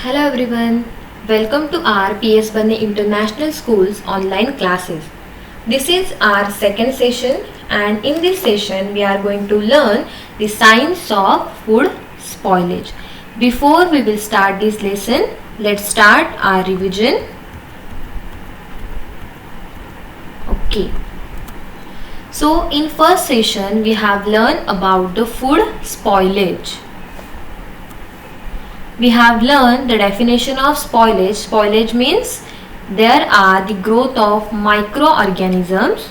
Hello everyone, welcome to our PS Banne International School's online classes. This is our second session and in this session we are going to learn the science of food spoilage. Before we will start this lesson, let's start our revision. Okay. So in first session we have learned about the food spoilage. We have learned the definition of spoilage. Spoilage means there are the growth of microorganisms,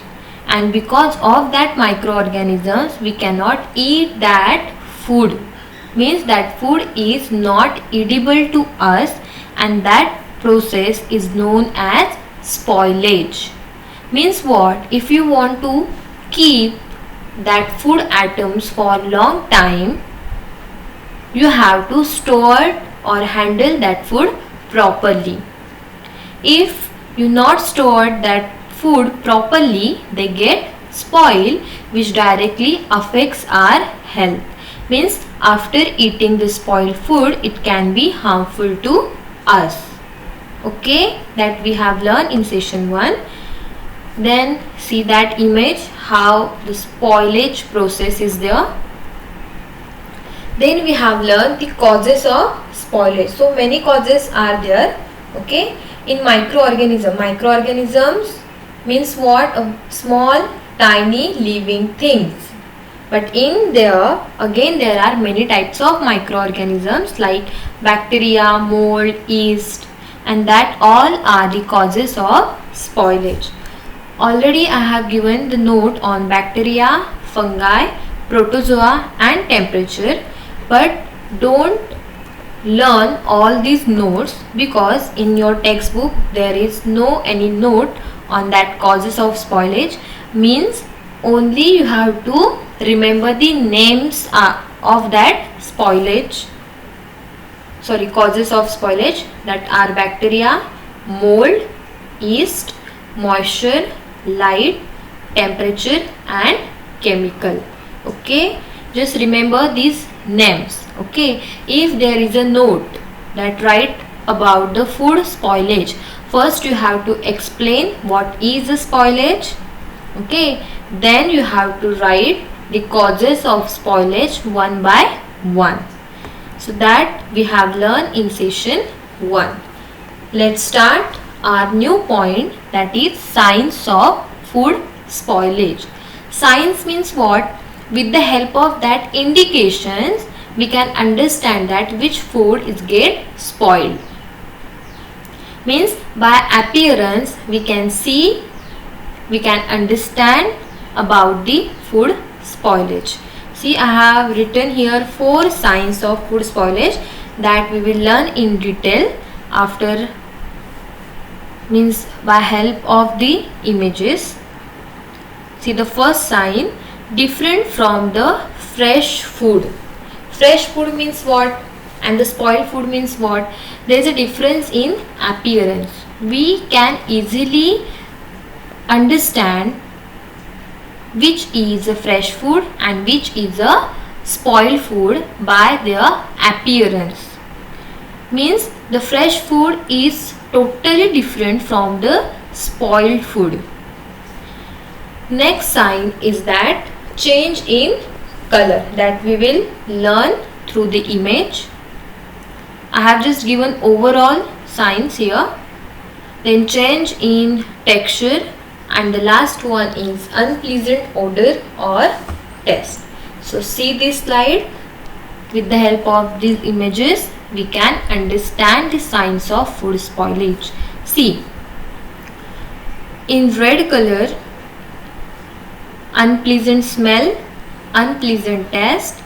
and because of that microorganisms we cannot eat that food. Means that food is not edible to us, and that process is known as spoilage. Means what? If you want to keep that food items for long time, you have to store or handle that food properly. If you not store that food properly, they get spoiled, which directly affects our health. Means after eating the spoiled food, it can be harmful to us. Okay, that we have learned in session 1. Then see that image, how the spoilage process is there. Then we have learned the causes of spoilage. So many causes are there. Okay. In microorganisms means what? Small, tiny living things. But in there, again there are many types of microorganisms like bacteria, mold, yeast, and that all are the causes of spoilage. Already I have given the note on bacteria, fungi, protozoa and temperature. But don't learn all these notes because in your textbook there is no any note on that causes of spoilage. Means only you have to remember the names of that spoilage. Causes of spoilage, that are bacteria, mold, yeast, moisture, light, temperature and chemical. Okay, just remember these names. Okay, if there is a note that write about the food spoilage, first you have to explain what is the spoilage. Okay, then you have to write the causes of spoilage one by one. So that we have learned in session 1. Let's start our new point, that is science of food spoilage. Science means what? With the help of that indications, we can understand that which food is get spoiled. Means by appearance we can see, we can understand about the food spoilage. See, I have written here 4 signs of food spoilage that we will learn in detail after, means by help of the images. See the first sign, different from the fresh food. Fresh food means what? And the spoiled food means what? There is a difference in appearance. We can easily understand which is a fresh food and which is a spoiled food by their appearance. Means the fresh food is totally different from the spoiled food. Next sign is that change in color, that we will learn through the image. I have just given overall signs here. Then change in texture, and the last one is unpleasant odor or taste. So see this slide. With the help of these images we can understand the signs of food spoilage. See, in red color, unpleasant smell, unpleasant taste,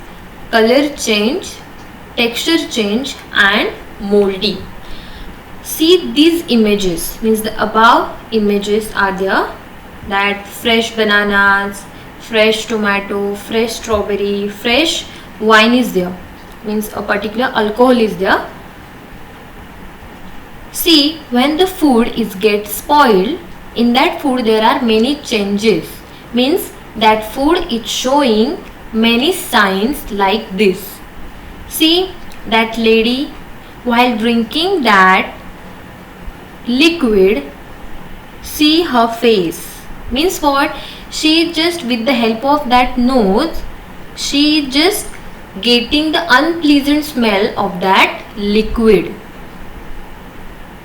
color change, texture change and moldy. See these images, means the above images are there, that fresh bananas, fresh tomato, fresh strawberry, fresh wine is there, means a particular alcohol is there. See, when the food is get spoiled, in that food there are many changes. Means that food is showing many signs like this. See that lady while drinking that liquid, see her face. Means what? She just, with the help of that nose, she just getting the unpleasant smell of that liquid.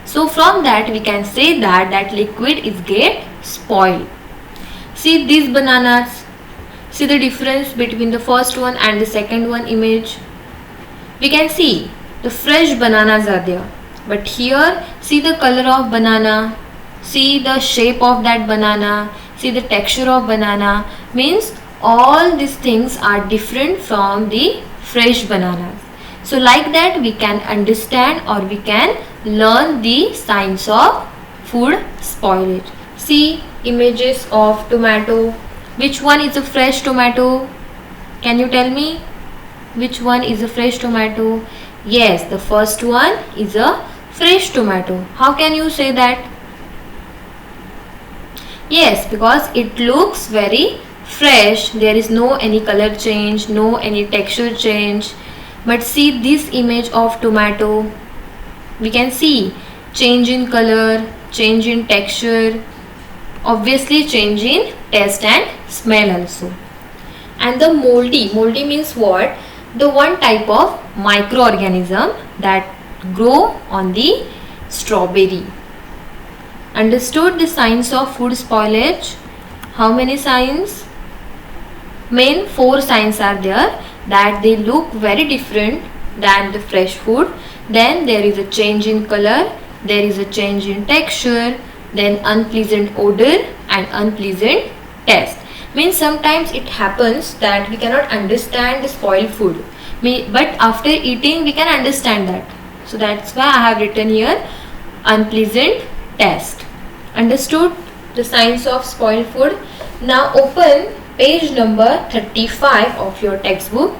So from that we can say that that liquid is get spoiled. See these bananas. See the difference between the first one and the second one image. We can see the fresh bananas are there, but here see the color of banana, see the shape of that banana, see the texture of banana. Means all these things are different from the fresh bananas. So like that we can understand or we can learn the signs of food spoilage. See images of tomato. Which one is a fresh tomato? Can you tell me? Which one is a fresh tomato? Yes, the first one is a fresh tomato. How can you say that? Yes, because it looks very fresh. There is no any color change, no any texture change. But see this image of tomato. We can see change in color, change in texture, obviously change in taste and smell also. And the moldy means what? The one type of microorganism that grow on the strawberry. Understood the signs of food spoilage? How many signs? Main 4 signs are there, that they look very different than the fresh food. Then there is a change in color, there is a change in texture, then unpleasant odor and unpleasant taste. Means sometimes it happens that we cannot understand the spoiled food, but after eating we can understand that. So that's why I have written here unpleasant taste. Understood the signs of spoiled food? Now open page number 35 of your textbook.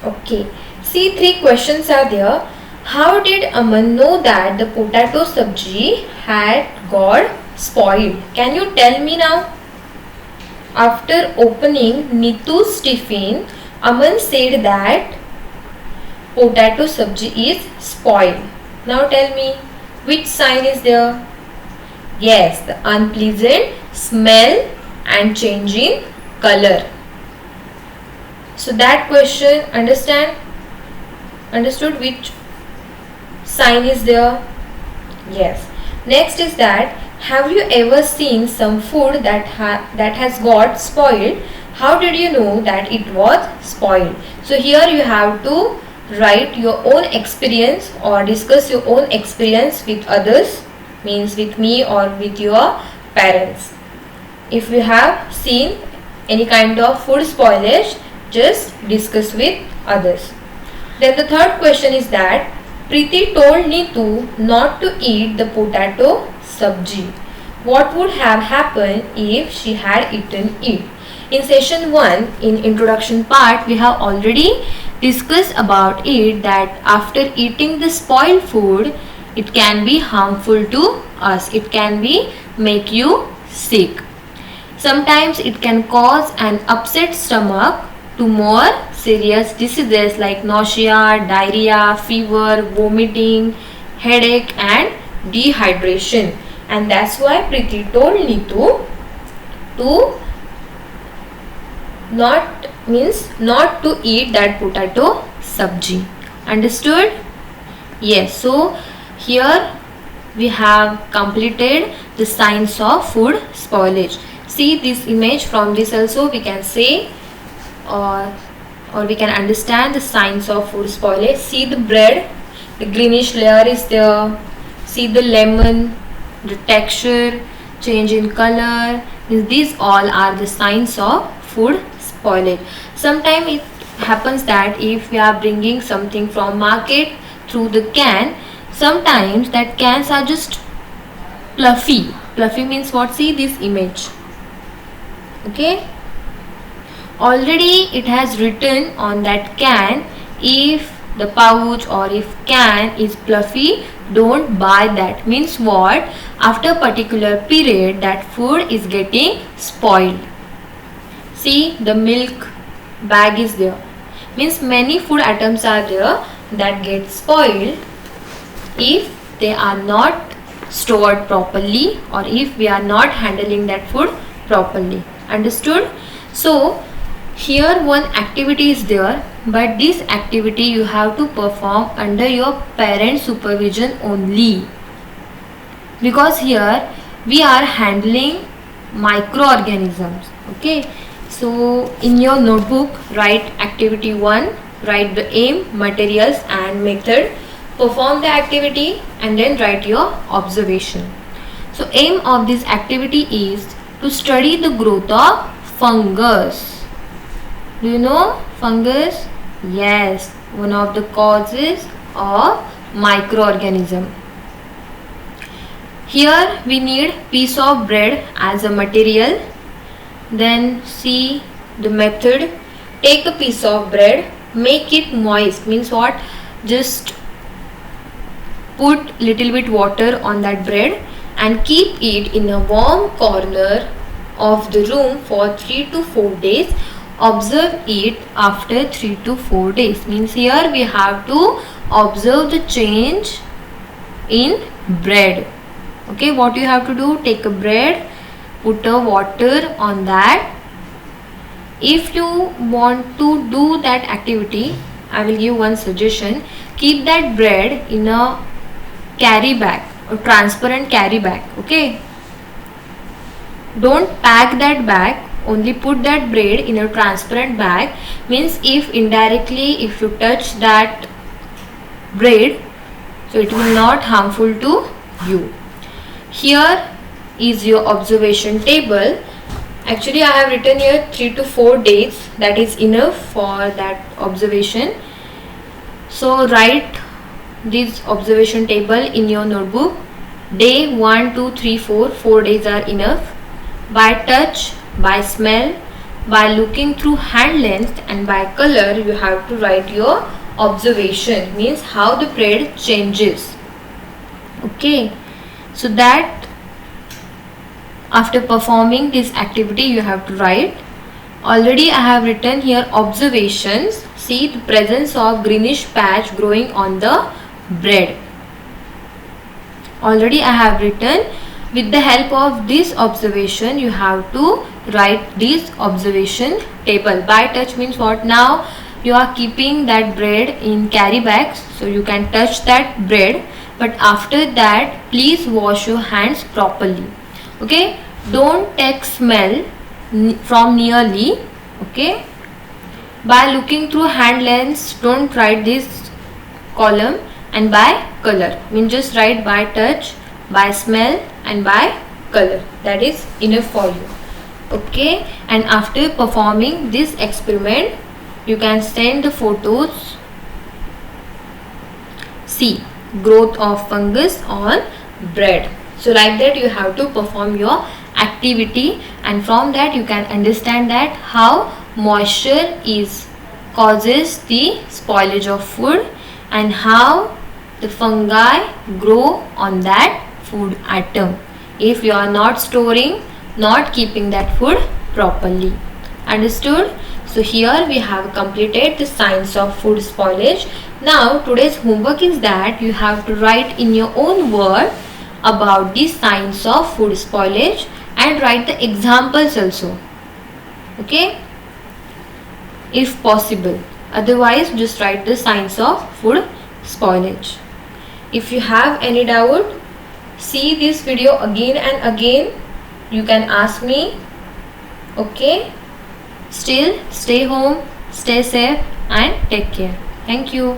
Okay, see 3 questions are there. How did Aman know that the potato sabji had got spoiled? Can you tell me now? After opening Nitu's tiffin, Aman said that potato sabji is spoiled. Now tell me, which sign is there? Yes, the unpleasant smell and change in color. So that question, understood which sign is there? Yes. Next is that, have you ever seen some food that has got spoiled? How did you know that it was spoiled? So here you have to write your own experience or discuss your own experience with others, means with me or with your parents. If you have seen any kind of food spoilage, just discuss with others. Then the third question is that Preeti told Nitu not to eat the potato sabji. What would have happened if she had eaten it? In session 1, in introduction part, we have already discussed about it, that after eating the spoiled food, it can be harmful to us. It can be make you sick. Sometimes it can cause an upset stomach to more serious diseases like nausea, diarrhea, fever, vomiting, headache and dehydration. And that's why Preeti told Nitu to not to eat that potato sabji. Understood? Yes. So here we have completed the signs of food spoilage. See this image. From this also we can say or we can understand the signs of food spoilage. See the bread, the greenish layer is there. See the lemon, the texture, change in color. These all are the signs of food spoilage. Sometimes it happens that if we are bringing something from market through the can, sometimes that cans are just fluffy. Fluffy means what? See this image. Okay, already it has written on that can, if the pouch or if can is fluffy, don't buy that. Means what? After a particular period that food is getting spoiled. See the milk, bag is there, means many food items are there that get spoiled if they are not stored properly or if we are not handling that food properly. Understood? So here one activity is there, but this activity you have to perform under your parent supervision only, because here we are handling microorganisms. Okay, so in your notebook write activity 1, write the aim, materials and method, perform the activity and then write your observation. So aim of this activity is to study the growth of fungus. Do you know fungus? Yes, one of the causes of microorganism. Here we need piece of bread as a material. Then see the method. Take a piece of bread, make it moist, means what? Just put little bit water on that bread and keep it in a warm corner of the room for 3 to 4 days. Observe it after 3 to 4 days. Means here we have to observe the change in bread. Okay, what you have to do? Take a bread, put a water on that. If you want to do that activity, I will give one suggestion. Keep that bread in a carry bag, a transparent carry bag. Okay, don't pack that bag, only put that bread in a transparent bag. Means if indirectly if you touch that bread, so it will not harmful to you. Here is your observation table. Actually I have written here 3 to 4 days, that is enough for that observation. So write this observation table in your notebook. Day 1, 2, 3, 4, 4 days are enough. By touch, by smell, by looking through hand length and by color you have to write your observation, means how the bread changes. Okay, so that after performing this activity you have to write. Already I have written here observations. See the presence of greenish patch growing on the bread. Already I have written. With the help of this observation you have to write this observation table. By touch means what? Now you are keeping that bread in carry bags, so you can touch that bread, but after that please wash your hands properly. Okay, don't take smell from nearly. Okay, by looking through hand lens, don't write this column, and by color means just write by touch, by smell and by color. That is enough for you. Okay, and after performing this experiment you can send the photos. See growth of fungus on bread. So like that you have to perform your activity, and from that you can understand that how moisture is causes the spoilage of food and how the fungi grow on that food item if you are not storing, not keeping that food properly. Understood? So here we have completed the science of food spoilage. Now today's homework is that you have to write in your own word about the science of food spoilage and write the examples also. Okay, if possible. Otherwise just write the science of food spoilage. If you have any doubt, see this video again and again. You can ask me. Okay, still stay home, stay safe and take care. Thank you.